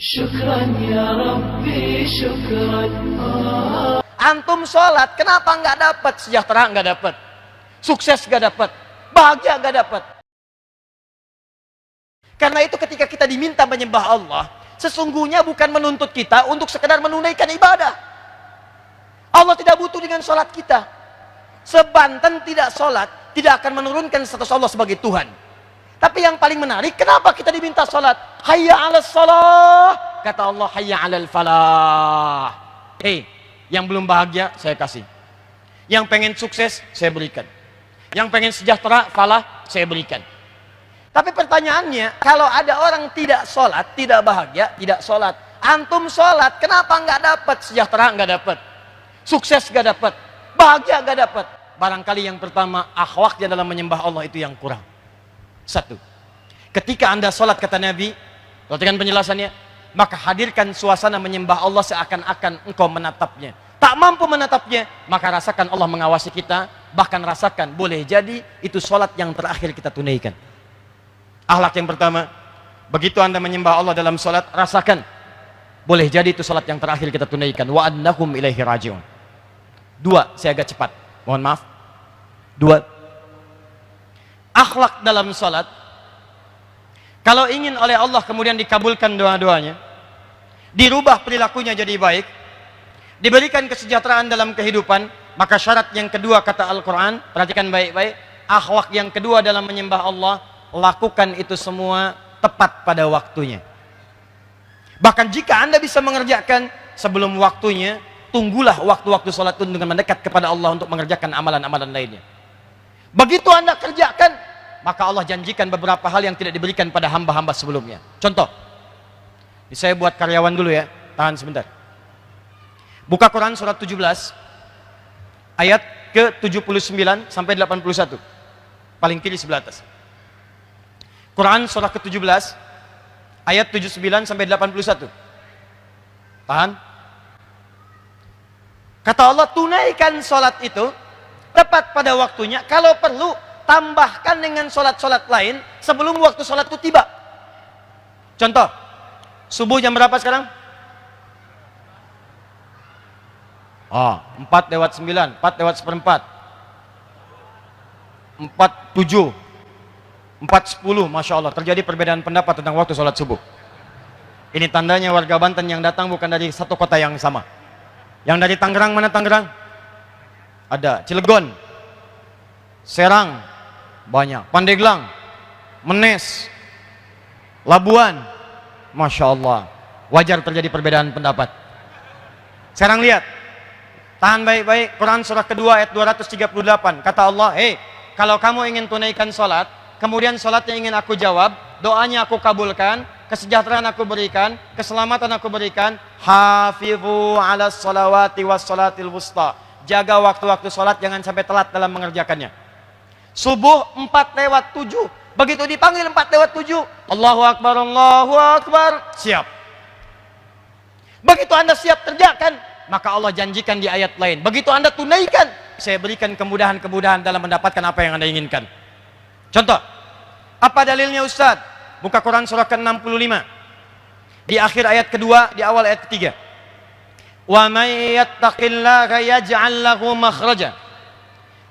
Syukran ya Rabbi, syukran. Antum sholat, kenapa nggak dapat sejahtera, nggak dapat sukses, nggak dapat bahagia, nggak dapat? Karena itu ketika kita diminta menyembah Allah, sesungguhnya bukan menuntut kita untuk sekedar menunaikan ibadah. Allah tidak butuh dengan sholat kita. Sebanten tidak sholat tidak akan menurunkan status Allah sebagai Tuhan. Tapi yang paling menarik, kenapa kita diminta sholat? Hayya 'alas shalah, kata Allah, hayya 'alal falah. Yang belum bahagia saya kasih, yang pengen sukses saya berikan, yang pengen sejahtera, falah, saya berikan. Tapi pertanyaannya, kalau ada orang tidak sholat, tidak bahagia, tidak sholat, antum sholat, kenapa nggak dapat sejahtera, nggak dapat sukses, nggak dapat bahagia, nggak dapat? Barangkali yang pertama, akhlaknya dalam menyembah Allah itu yang kurang. Satu, ketika anda sholat, kata Nabi, perhatikan penjelasannya, maka hadirkan suasana menyembah Allah seakan-akan engkau menatapnya. Tak mampu menatapnya, maka rasakan Allah mengawasi kita, bahkan rasakan boleh jadi itu sholat yang terakhir kita tunaikan. Akhlak yang pertama, begitu anda menyembah Allah dalam sholat, rasakan boleh jadi itu sholat yang terakhir kita tunaikan. Wa annahum ilaihi raji'un. Dua, saya agak cepat, mohon maaf. Dua, akhlak dalam sholat, kalau ingin oleh Allah kemudian dikabulkan doa-doanya, dirubah perilakunya jadi baik, diberikan kesejahteraan dalam kehidupan, maka syarat yang kedua, kata Al-Quran, perhatikan baik-baik, akhlak yang kedua dalam menyembah Allah, lakukan itu semua tepat pada waktunya. Bahkan jika anda bisa mengerjakan sebelum waktunya, tunggulah waktu-waktu sholat itu dengan mendekat kepada Allah untuk mengerjakan amalan-amalan lainnya. Begitu anda kerjakan, maka Allah janjikan beberapa hal yang tidak diberikan pada hamba-hamba sebelumnya. Contoh, ini saya buat karyawan dulu ya, tahan sebentar. Buka Quran surat 17 ayat ke-79 sampai 81, paling kiri sebelah atas. Quran surah ke-17 ayat 79 sampai 81. Tahan. Kata Allah, tunaikan sholat itu tepat pada waktunya. Kalau perlu, tambahkan dengan sholat-sholat lain sebelum waktu sholat itu tiba. Contoh, subuh jam berapa sekarang? 4 lewat 9, 4 lewat seperempat, 4:07, 4:10, Masya Allah, terjadi perbedaan pendapat tentang waktu sholat subuh. Ini tandanya warga Banten yang datang bukan dari satu kota yang sama. Yang dari Tangerang, mana Tangerang? Ada, Cilegon, Serang, banyak, Pandeglang, Menes, Labuan, Masya Allah, wajar terjadi perbedaan pendapat. Sekarang lihat, tahan baik-baik, Quran surah kedua ayat 238, kata Allah, kalau kamu ingin tunaikan sholat, kemudian sholatnya ingin aku jawab, doanya aku kabulkan, kesejahteraan aku berikan, keselamatan aku berikan, hafidhu ala sholawati was sholatil wusta, jaga waktu-waktu sholat, jangan sampai telat dalam mengerjakannya. Subuh 4:07, begitu dipanggil 4:07, Allahu Akbar, siap. Begitu anda siap kerjakan, maka Allah janjikan di ayat lain, begitu anda tunaikan, saya berikan kemudahan-kemudahan dalam mendapatkan apa yang anda inginkan. Contoh, apa dalilnya Ustaz? Buka Quran surah ke-65 di akhir ayat kedua, di awal ayat ketiga. Wa may yattaqillaha yaj'al lahu makhraja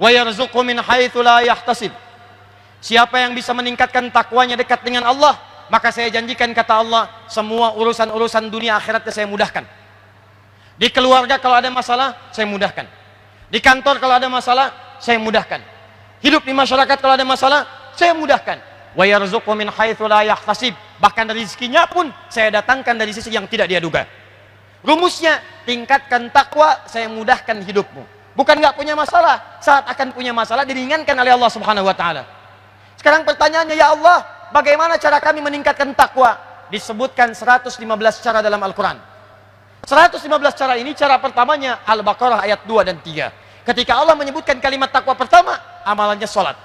wa yarzuqhu min haitsu la yahtasib. Siapa yang bisa meningkatkan takwanya dekat dengan Allah, maka saya janjikan, kata Allah, semua urusan-urusan dunia akhiratnya saya mudahkan. Di keluarga kalau ada masalah, saya mudahkan. Di kantor kalau ada masalah, saya mudahkan. Hidup di masyarakat kalau ada masalah, saya mudahkan. Wa yarzuqhu min haitsu la yahtasib. Bahkan rezekinya pun saya datangkan dari sisi yang tidak dia duga. Rumusnya, tingkatkan takwa, saya mudahkan hidupmu. Bukan nggak punya masalah, saat akan punya masalah diringankan oleh Allah Subhanahu wa taala. Sekarang pertanyaannya, ya Allah, bagaimana cara kami meningkatkan takwa? Disebutkan 115 cara dalam Al-Quran. 115 cara ini, cara pertamanya Al-Baqarah ayat 2 dan 3. Ketika Allah menyebutkan kalimat takwa pertama, amalannya sholat.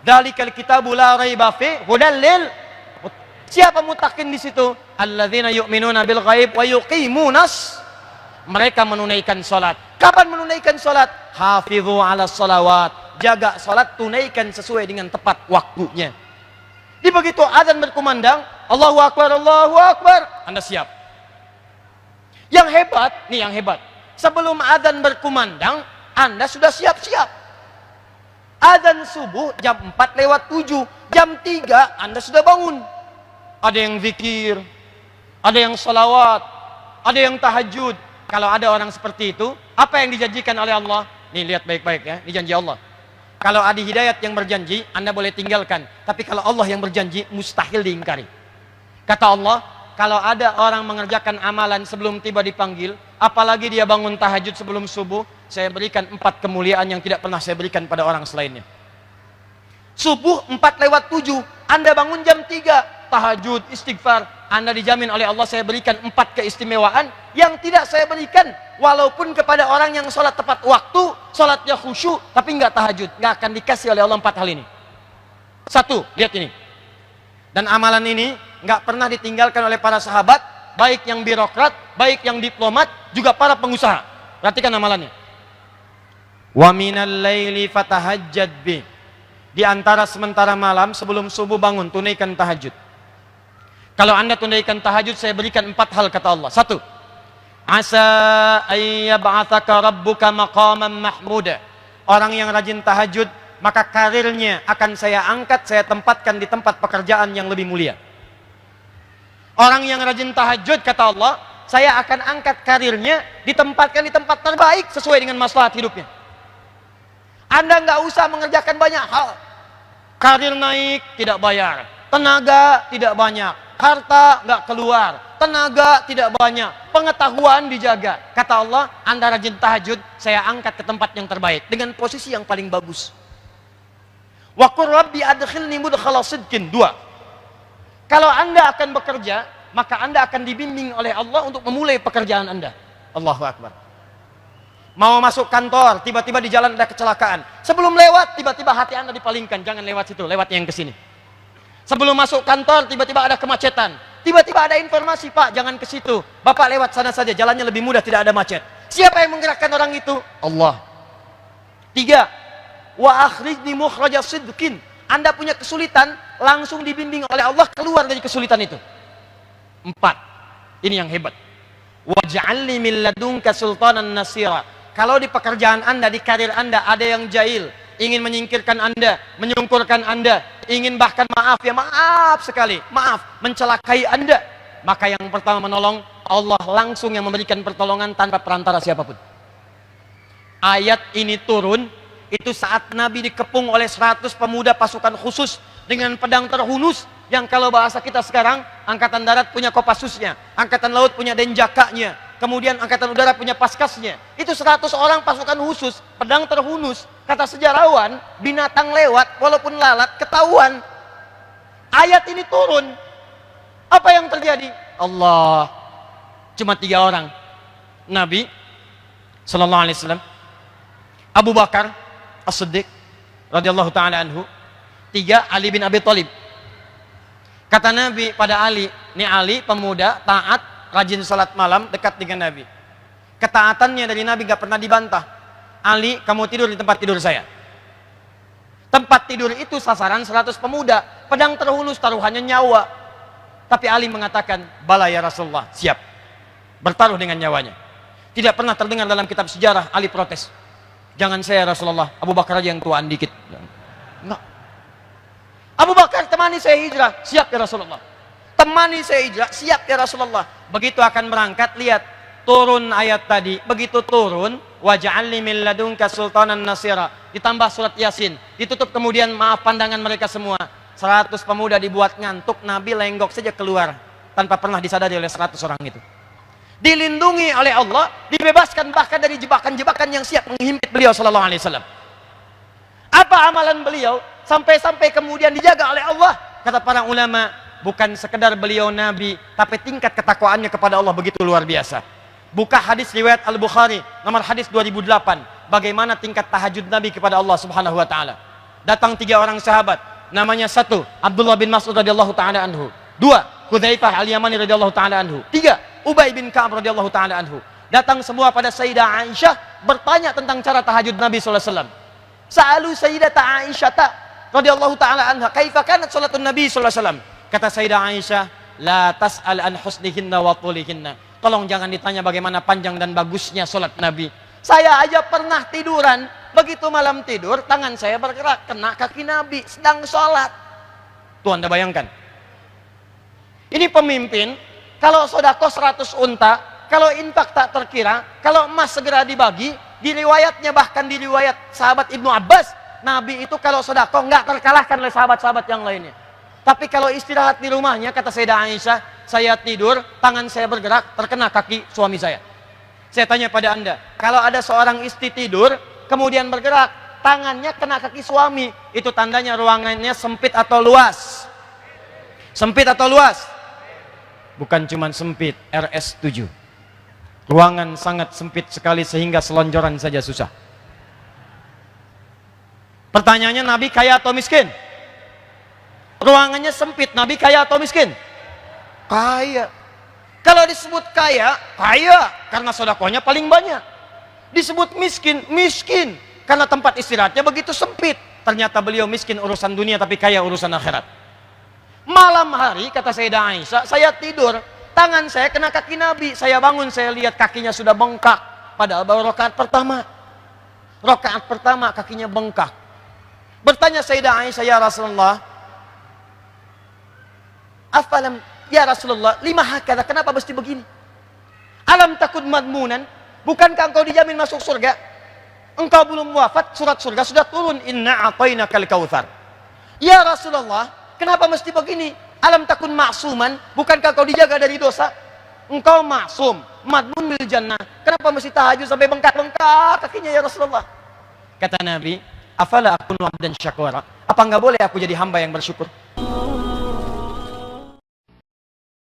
Dzalikal kitabu la raiba fi hudal lil. Siapa mutakin di situ? Alladzina yu'minuna bil ghaib wa yuqimunas. Mereka menunaikan sholat. Kapan menunaikan sholat? Hafidhu ala sholawat. Jaga sholat, tunaikan sesuai dengan tepat waktunya. Di begitu azan berkumandang, Allahu Akbar, Anda siap. Yang hebat, nih yang hebat. Sebelum adzan berkumandang, Anda sudah siap-siap. Adzan subuh jam 4:07, jam 3 Anda sudah bangun. Ada yang zikir, ada yang salawat, ada yang tahajud. Kalau ada orang seperti itu, apa yang dijanjikan oleh Allah? Nih lihat baik-baik ya, ini janji Allah. Kalau ada hidayat yang berjanji, Anda boleh tinggalkan. Tapi kalau Allah yang berjanji, mustahil diingkari. Kata Allah, kalau ada orang mengerjakan amalan sebelum tiba dipanggil, apalagi dia bangun tahajud sebelum subuh, saya berikan 4 kemuliaan yang tidak pernah saya berikan pada orang selainnya. Subuh 4:07, Anda bangun jam 3, tahajud, istighfar, Anda dijamin oleh Allah saya berikan 4 keistimewaan yang tidak saya berikan walaupun kepada orang yang sholat tepat waktu, sholatnya khusyuk, tapi nggak tahajud, nggak akan dikasih oleh Allah 4 hal ini. 1, lihat ini. Dan amalan ini nggak pernah ditinggalkan oleh para sahabat, baik yang birokrat, baik yang diplomat, juga para pengusaha. Perhatikan amalannya. Wa minal laili fatahajjad bi. Di antara sementara malam sebelum subuh bangun, tunaikan tahajud. Kalau Anda tunaikan tahajud, saya berikan 4 hal kata Allah. 1, asa ayyab'atsaka rabbuka maqaman mahmuda. Orang yang rajin tahajud, maka karirnya akan saya angkat, saya tempatkan di tempat pekerjaan yang lebih mulia. Orang yang rajin tahajud, kata Allah, saya akan angkat karirnya, ditempatkan di tempat terbaik sesuai dengan maslahat hidupnya. Anda nggak usah mengerjakan banyak hal. Karir naik, tidak bayar. Tenaga, tidak banyak. Harta, nggak keluar. Tenaga, tidak banyak. Pengetahuan dijaga. Kata Allah, Anda rajin tahajud, saya angkat ke tempat yang terbaik. Dengan posisi yang paling bagus. Wa qur rabbi adkhilni mudkhala sidqin. 2. Kalau Anda akan bekerja, maka Anda akan dibimbing oleh Allah untuk memulai pekerjaan Anda. Allahu Akbar. Mau masuk kantor, tiba-tiba di jalan ada kecelakaan. Sebelum lewat, tiba-tiba hati Anda dipalingkan. Jangan lewat situ, lewat yang ke sini. Sebelum masuk kantor, tiba-tiba ada kemacetan. Tiba-tiba ada informasi, Pak, jangan ke situ. Bapak lewat sana saja, jalannya lebih mudah, tidak ada macet. Siapa yang menggerakkan orang itu? Allah. 3. Wa akhrijni mukhraja sidqin. Anda punya kesulitan, langsung dibimbing oleh Allah keluar dari kesulitan itu. 4. Ini yang hebat. Waj'alni min ladunka sultanan nasira. Kalau di pekerjaan Anda, di karir Anda ada yang jahil, ingin menyingkirkan Anda, menyungkurkan Anda, ingin bahkan maaf ya maaf sekali, maaf, mencelakai Anda, maka yang pertama menolong Allah langsung yang memberikan pertolongan tanpa perantara siapapun. Ayat ini turun itu saat Nabi dikepung oleh 100 pemuda pasukan khusus dengan pedang terhunus, yang kalau bahasa kita sekarang, angkatan darat punya kopassusnya, angkatan laut punya denjakanya, kemudian angkatan udara punya paskasnya. Itu 100 orang pasukan khusus, pedang terhunus. Kata sejarawan, binatang lewat walaupun lalat ketahuan. Ayat ini turun, apa yang terjadi? Allah, cuma 3 orang, Nabi sallallahu alaihi wasallam, Abu Bakar As-Siddiq radhiyallahu taala anhu, 3 Ali bin Abi Thalib. Kata Nabi pada Ali, ini Ali pemuda taat, rajin salat malam, dekat dengan Nabi. Ketaatannya dari Nabi gak pernah dibantah. Ali, kamu tidur di tempat tidur saya. Tempat tidur itu sasaran 100 pemuda, pedang terhunus, taruhannya nyawa. Tapi Ali mengatakan, bala ya Rasulullah, siap bertaruh dengan nyawanya. Tidak pernah terdengar dalam kitab sejarah Ali protes. Jangan saya Rasulullah, Abu Bakar aja yang tuaan dikit. Enggak. Abu Bakar, temani saya hijrah, siap ya Rasulullah. Temani saya hijrah, siap ya Rasulullah. Begitu akan berangkat, lihat turun ayat tadi. Begitu turun, waj'alni min ladunka sultanan nasira, ditambah surat Yasin, ditutup kemudian maaf pandangan mereka semua. 100 pemuda dibuat ngantuk, Nabi lenggok saja keluar tanpa pernah disadari oleh 100 orang itu. Dilindungi oleh Allah, dibebaskan bahkan dari jebakan-jebakan yang siap menghimpit beliau sallallahu alaihi wasallam. Apa amalan beliau sampai-sampai kemudian dijaga oleh Allah? Kata para ulama, bukan sekedar beliau Nabi, tapi tingkat ketakwaannya kepada Allah begitu luar biasa. Buka hadis riwayat Al-Bukhari, nomor hadis 2008. Bagaimana tingkat tahajud Nabi kepada Allah subhanahu wa ta'ala. Datang 3 orang sahabat. Namanya 1, Abdullah bin Mas'ud radhiyallahu ta'ala anhu. 2, Hudzaifah al-Yamani radhiyallahu ta'ala anhu. 3, Ubay bin Ka'ab radhiyallahu ta'ala anhu. Datang semua pada Sayyidah Aisyah, bertanya tentang cara tahajud Nabi SAW. Sa'alu Sayyidata Aisyah radhiyallahu ta'ala anha, kaifa kanat salatun Nabi SAW. Kata Sayyidah Aisyah, la tas'al an husnihinna wa tulihinna. Tolong jangan ditanya bagaimana panjang dan bagusnya sholat Nabi. Saya aja pernah tiduran, begitu malam tidur, tangan saya bergerak, kena kaki Nabi, sedang sholat. Tuh Anda bayangkan. Ini pemimpin, kalau sodako 100 unta, kalau infak tak terkira, kalau emas segera dibagi, di riwayatnya bahkan di riwayat sahabat Ibnu Abbas, Nabi itu kalau sodako nggak terkalahkan oleh sahabat-sahabat yang lainnya. Tapi kalau istirahat di rumahnya, kata Sayyidah Aisyah, saya tidur, tangan saya bergerak, terkena kaki suami saya. Saya tanya pada Anda, kalau ada seorang istri tidur, kemudian bergerak, tangannya kena kaki suami, itu tandanya ruangannya sempit atau luas? Sempit atau luas? Bukan cuma sempit, RS7. Ruangan sangat sempit sekali sehingga selonjoran saja susah. Pertanyaannya, Nabi kaya atau miskin? Ruangannya sempit, Nabi kaya atau miskin? Kaya. Kalau disebut kaya, kaya karena sodakohnya paling banyak. Disebut miskin, miskin karena tempat istirahatnya begitu sempit. Ternyata beliau miskin urusan dunia tapi kaya urusan akhirat. Malam hari, kata Sayyidah Aisyah, saya tidur, tangan saya kena kaki Nabi. Saya bangun, saya lihat kakinya sudah bengkak. Padahal baru rakaat pertama. Rakaat pertama kakinya bengkak. Bertanya Sayyidah Aisyah, ya Rasulullah, afalam, ya Rasulullah, lima hakada, kenapa mesti begini? Alam takut madmunan, bukankah engkau dijamin masuk surga? Engkau belum wafat, surat surga sudah turun, inna a'tainakal kautsar. Ya Rasulullah, kenapa mesti begini? Alam takun ma'suman, bukankah kau dijaga dari dosa? Engkau maksum, madmun bil jannah, kenapa mesti tahajud sampai bengkak-bengkak kakinya ya Rasulullah? Kata Nabi, afala akunu abdan syakura, apa enggak boleh aku jadi hamba yang bersyukur?